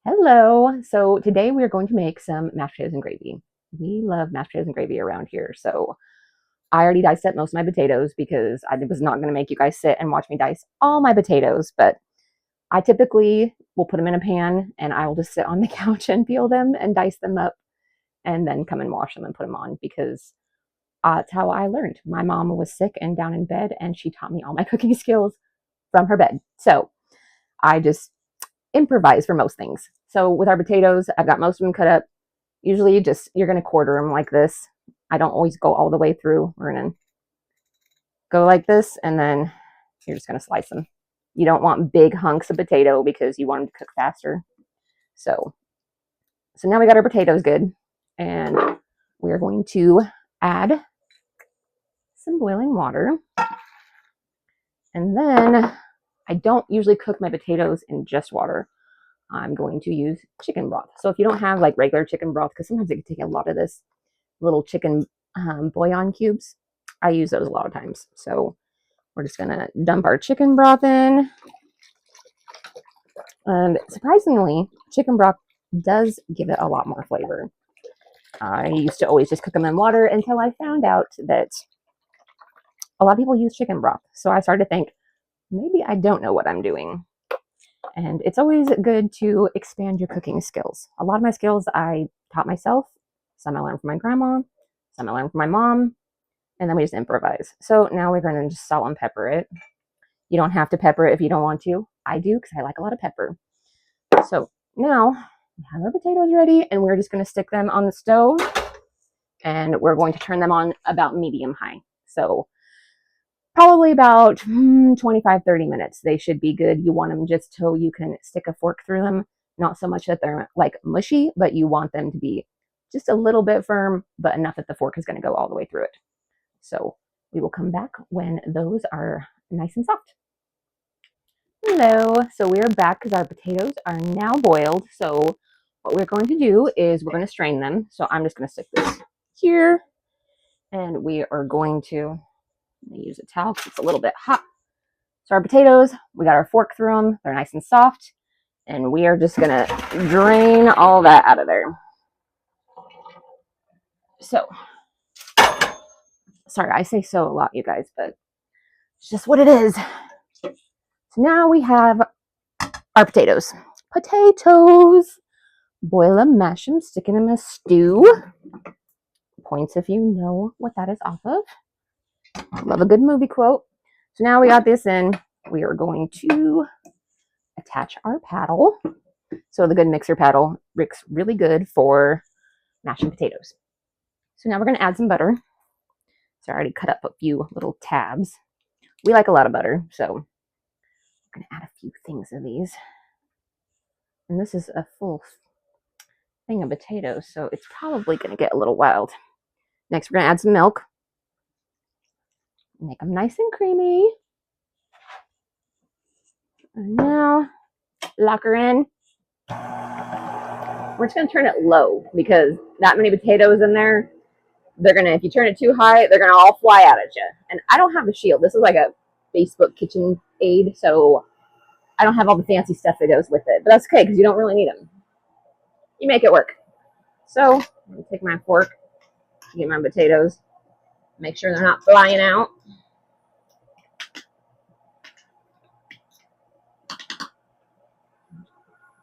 Hello. So today we are going to make some mashed potatoes and gravy. We love mashed potatoes and gravy around here. So I already diced up most of my potatoes because I was not going to make you guys sit and watch me dice all my potatoes. But I typically will put them in a pan and I will just sit on the couch and peel them and dice them up and then come and wash them and put them on because that's how I learned. My mom was sick and down in bed and she taught me all my cooking skills from her bed. So I just improvise for most things. So with our potatoes, I've got most of them cut up. Usually you're going to quarter them like this. I don't always go all the way through. We're going to go like this, and then you're just going to slice them. You don't want big hunks of potato because you want them to cook faster. So now we got our potatoes good, and we are going to add some boiling water. And then I don't usually cook my potatoes in just water. I'm going to use chicken broth. So if you don't have like regular chicken broth, because sometimes it can take a lot of this little chicken bouillon cubes, I use those a lot of times. So we're just going to dump our chicken broth in. And surprisingly, chicken broth does give it a lot more flavor. I used to always just cook them in water until I found out that a lot of people use chicken broth. So I started to think, maybe I don't know what I'm doing. And it's always good to expand your cooking skills. A lot of my skills I taught myself. Some I learned from my grandma. Some I learned from my mom. And then we just improvise. So now we're going to just salt and pepper it. You don't have to pepper it if you don't want to. I do because I like a lot of pepper. So now we have our potatoes ready. And we're just going to stick them on the stove. And we're going to turn them on about medium high. So probably about 25-30 minutes. They should be good. You want them just so you can stick a fork through them. Not so much that they're like mushy, but you want them to be just a little bit firm, but enough that the fork is going to go all the way through it. So we will come back when those are nice and soft. Hello. So we are back because our potatoes are now boiled. So what we're going to do is we're going to strain them. So I'm just going to stick this here, and we are going to use a towel because it's a little bit hot. So our potatoes, we got our fork through them. They're nice and soft. And we are just going to drain all that out of there. So, sorry, I say so a lot, you guys, but it's just what it is. So now we have our potatoes. Potatoes. Boil them, mash them, stick them in a stew. Points if you know what that is off of. Love a good movie quote. So now we got this in. We are going to attach our paddle. So the good mixer paddle works really good for mashing potatoes. So now we're going to add some butter. So I already cut up a few little tabs. We like a lot of butter, so I'm going to add a few things of these. And this is a full thing of potatoes, so it's probably going to get a little wild. Next, we're going to add some milk. Make them nice and creamy. And now, lock her in. We're just going to turn it low because that many potatoes in there, if you turn it too high, they're going to all fly out at you. And I don't have a shield. This is like a Facebook kitchen aid, so I don't have all the fancy stuff that goes with it. But that's okay because you don't really need them. You make it work. So, I'm going to take my fork, get my potatoes, make sure they're not flying out.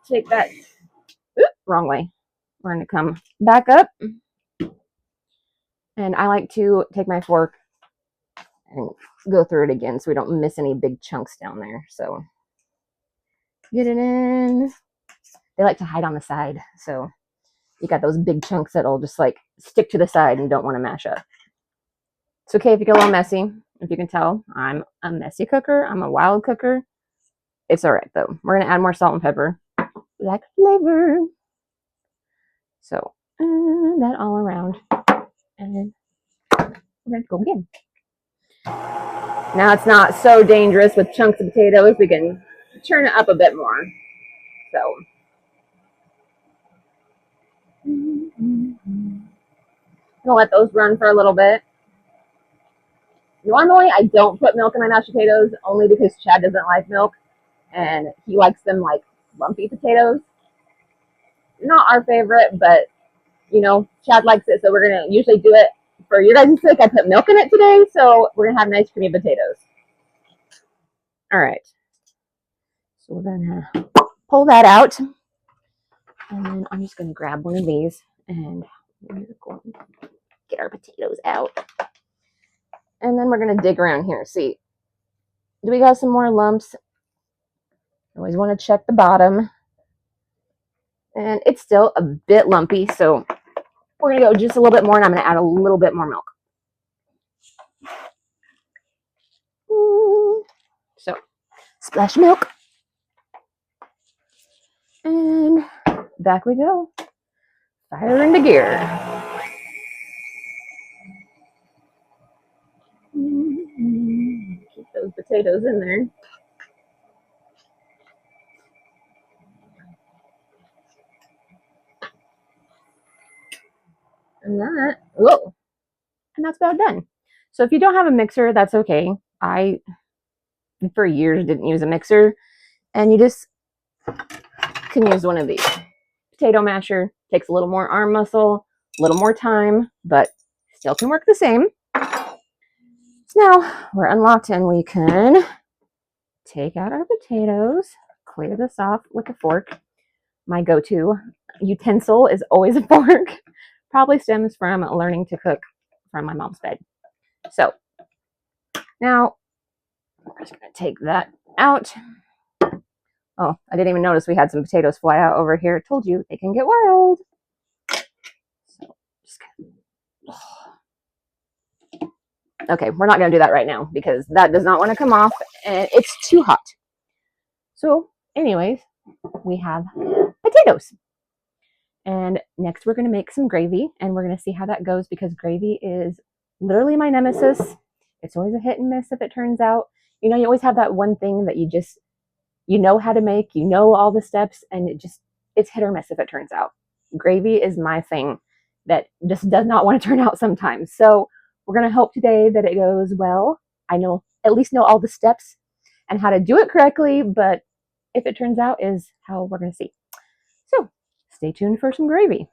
Take that, wrong way. We're going to come back up. And I like to take my fork and go through it again so we don't miss any big chunks down there. So get it in. They like to hide on the side. So you got those big chunks that'll just like stick to the side and don't want to mash up. It's okay if you get a little messy. If you can tell, I'm a messy cooker. I'm a wild cooker. It's all right though. We're going to add more salt and pepper. Like flavor. So that all around. And we're going to go again. Now it's not so dangerous with chunks of potatoes. We can turn it up a bit more. So I'm gonna let those run for a little bit. Normally I don't put milk in my mashed potatoes only because Chad doesn't like milk and he likes them like lumpy potatoes. not our favorite, but you know, Chad likes it, so we're gonna usually do it for your guys' sake. I put milk in it today, so we're gonna have nice creamy potatoes. All right, so we're gonna pull that out, and then I'm just gonna grab one of these, and we're going to get our potatoes out, and then we're gonna dig around here. See, do we got some more lumps? Always want to check the bottom, and it's still a bit lumpy, so we're gonna go just a little bit more, and I'm gonna add a little bit more milk. So, splash milk. And back we go. Fire into gear. Keep those potatoes in there. And that's about done. So if you don't have a mixer, that's okay. I, for years, didn't use a mixer, and you just can use one of these. Potato masher takes a little more arm muscle, a little more time, but still can work the same. So now we're unlocked and we can take out our potatoes, clear this off with a fork. My go-to utensil is always a fork. Probably stems from learning to cook from my mom's bed. So now I'm just going to take that out. Oh, I didn't even notice we had some potatoes fly out over here. I told you they can get wild. So just okay, we're not going to do that right now because that does not want to come off and it's too hot. So anyways, we have potatoes. And next we're going to make some gravy, and we're going to see how that goes because gravy is literally my nemesis. It's always a hit and miss if it turns out. You know, you always have that one thing that you know how to make, you know all the steps, and it's hit or miss if it turns out. Gravy is my thing that just does not want to turn out sometimes. So we're going to hope today that it goes well. I at least know all the steps and how to do it correctly, but if it turns out is how we're going to see. So stay tuned for some gravy.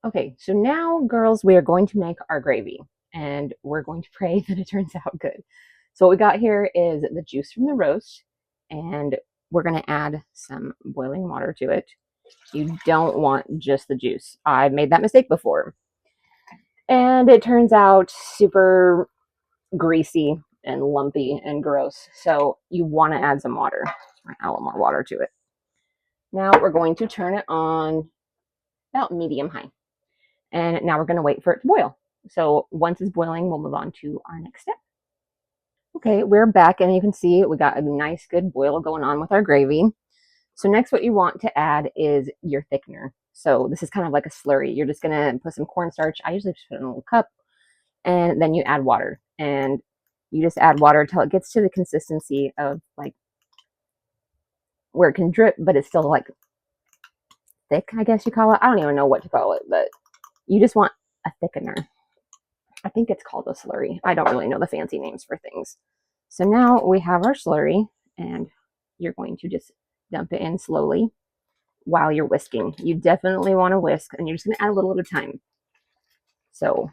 Okay, so now, girls, we are going to make our gravy, and we're going to pray that it turns out good. So what we got here is the juice from the roast, and we're going to add some boiling water to it. You don't want just the juice. I've made that mistake before, and it turns out super greasy and lumpy and gross. So you want to add some water. Add a little more water to it. Now we're going to turn it on about medium high. And now we're going to wait for it to boil. So once it's boiling, we'll move on to our next step. Okay, we're back, and you can see we got a nice good boil going on with our gravy. So next what you want to add is your thickener. So this is kind of like a slurry. You're just going to put some cornstarch. I usually just put it in a little cup, and then you add water. And you just add water until it gets to the consistency of like where it can drip, but it's still like thick, I guess you call it. I don't even know what to call it, but you just want a thickener. I think it's called a slurry. I don't really know the fancy names for things. So now we have our slurry, and you're going to just dump it in slowly while you're whisking. You definitely want to whisk, and you're just going to add a little at a time. So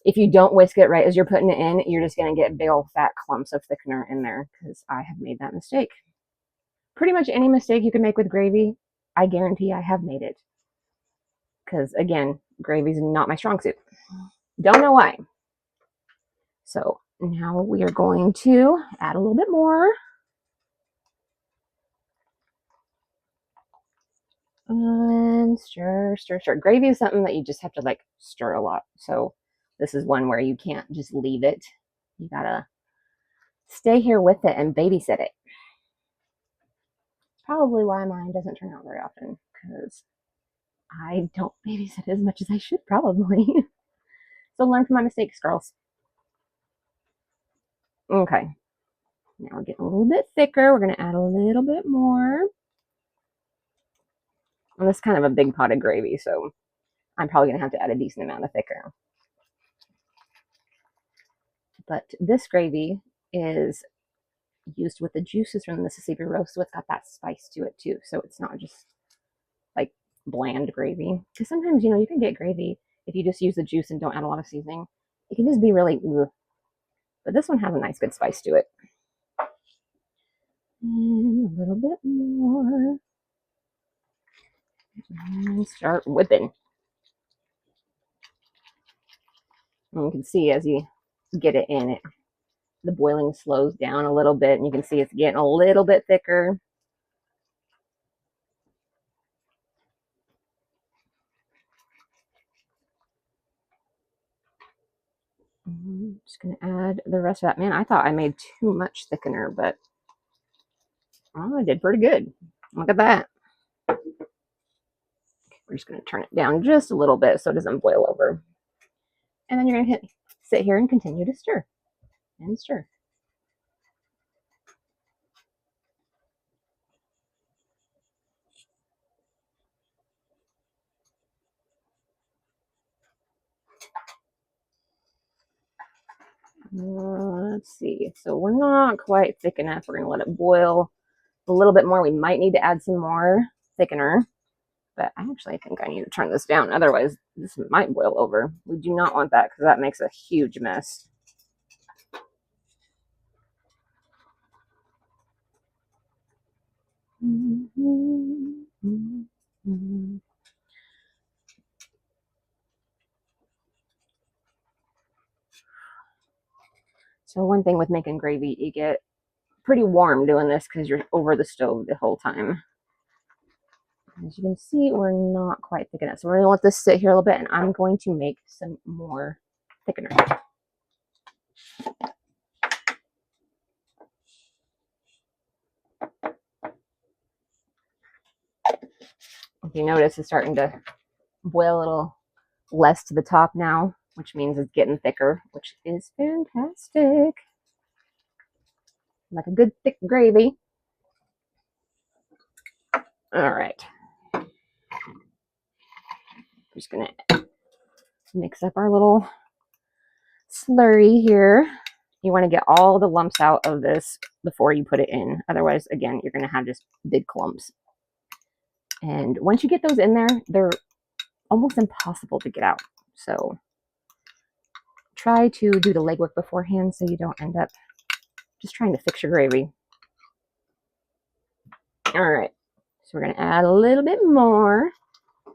if you don't whisk it right as you're putting it in, you're just going to get big old fat clumps of thickener in there because I have made that mistake. Pretty much any mistake you can make with gravy, I guarantee I have made it. Because again, gravy is not my strong suit. Don't know why. So now we are going to add a little bit more. And stir, stir, stir. Gravy is something that you just have to like stir a lot. So this is one where you can't just leave it. You gotta stay here with it and babysit it. Probably why mine doesn't turn out very often because I don't babysit as much as I should probably. So learn from my mistakes, girls. Okay. Now we're getting a little bit thicker. We're going to add a little bit more. And this is kind of a big pot of gravy, so I'm probably going to have to add a decent amount of thicker. But this gravy is used with the juices from the Mississippi roast, so it's got that spice to it too. So it's not just like bland gravy. Because sometimes, you can get gravy if you just use the juice and don't add a lot of seasoning. It can just be really, ugh. But this one has a nice good spice to it. And a little bit more. And start whipping. And you can see as you get it in, the boiling slows down a little bit, and you can see it's getting a little bit thicker. I'm just going to add the rest of that. Man, I thought I made too much thickener, but I did pretty good. Look at that. We're just going to turn it down just a little bit so it doesn't boil over. And then you're going to sit here and continue to stir and stir. Let's see. So we're not quite thick enough. We're going to let it boil a little bit more. We might need to add some more thickener, but I actually think I need to turn this down. Otherwise, this might boil over. We do not want that because that makes a huge mess. So one thing with making gravy, you get pretty warm doing this because you're over the stove the whole time. As you can see, we're not quite thick enough. So we're going to let this sit here a little bit, and I'm going to make some more thickener. If you notice, it's starting to boil a little less to the top now, which means it's getting thicker, which is fantastic. Like a good thick gravy. All right. Just going to mix up our little slurry here. You want to get all the lumps out of this before you put it in. Otherwise, again, you're going to have just big clumps. And once you get those in there, they're almost impossible to get out. So try to do the legwork beforehand so you don't end up just trying to fix your gravy. All right. So we're going to add a little bit more.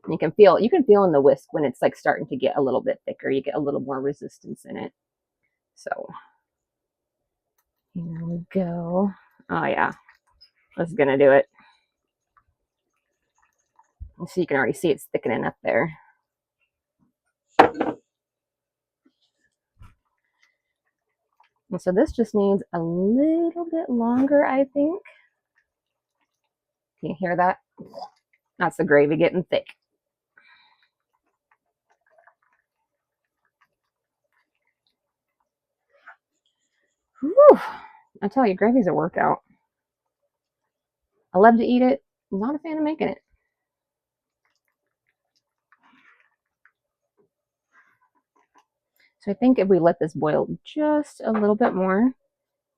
And you can feel in the whisk when it's like starting to get a little bit thicker. You get a little more resistance in it. So here we go. Oh yeah, this is gonna do it. So you can already see it's thickening up there. And so this just needs a little bit longer, I think. Can you hear that? That's the gravy getting thick. Whew. I tell you, gravy's a workout. I love to eat it. I'm not a fan of making it. So I think if we let this boil just a little bit more,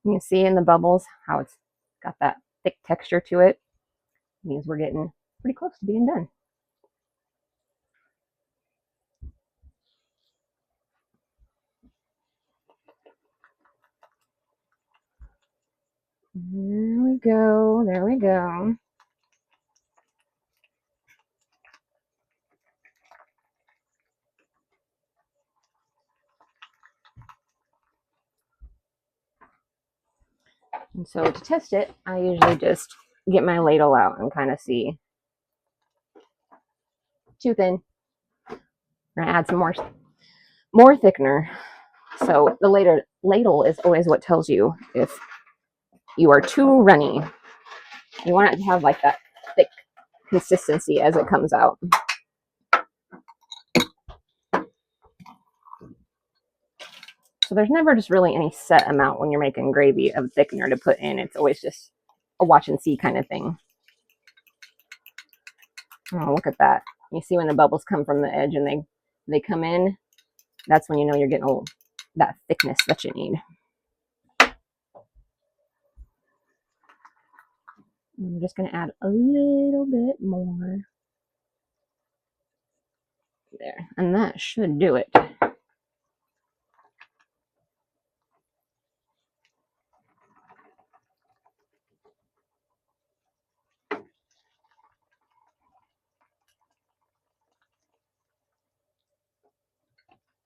you can see in the bubbles how it's got that thick texture to it. It means we're getting pretty close to being done. There we go. There we go. And so to test it, I usually just get my ladle out and kind of see. Too thin. We're gonna add some more thickener. So the ladle is always what tells you if you are too runny. You want it to have like that thick consistency as it comes out. So there's never just really any set amount when you're making gravy of thickener to put in. It's always just a watch and see kind of thing. Oh, look at that. You see when the bubbles come from the edge and they come in, that's when you know you're getting that thickness that you need. I'm just going to add a little bit more. and that should do it.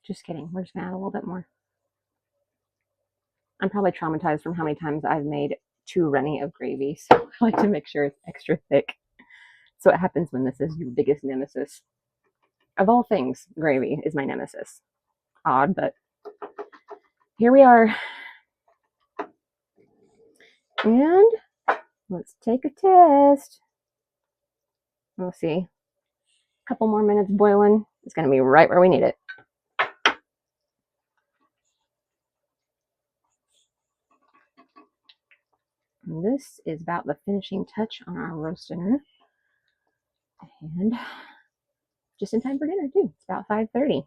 Just kidding. We're just going to add a little bit more. I'm probably traumatized from how many times I've made too runny of gravy, so I like to make sure it's extra thick. So what happens when this is your biggest nemesis? Of all things, gravy is my nemesis. Odd, but here we are. And let's take a test. We'll see. A couple more minutes boiling. It's going to be right where we need it. And this is about the finishing touch on our roast dinner. And just in time for dinner, too. It's about 5:30.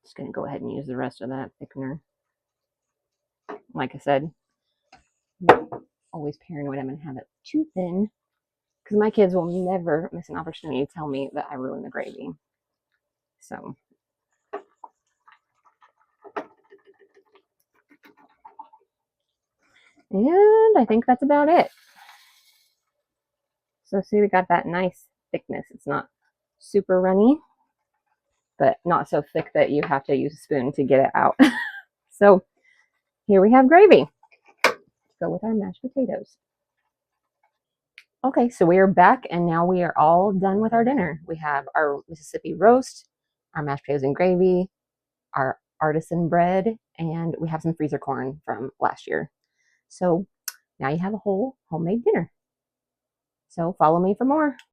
Just going to go ahead and use the rest of that thickener. Like I said, I'm always paranoid I'm going to have it too thin, because my kids will never miss an opportunity to tell me that I ruined the gravy. So, and I think that's about it. So see, we got that nice thickness. It's not super runny, but not so thick that you have to use a spoon to get it out. So here we have gravy to go with our mashed potatoes. Okay, so we are back, and now we are all done with our dinner. We have our Mississippi roast, our mashed potatoes and gravy, our artisan bread, and we have some freezer corn from last year. So now you have a whole homemade dinner. So follow me for more.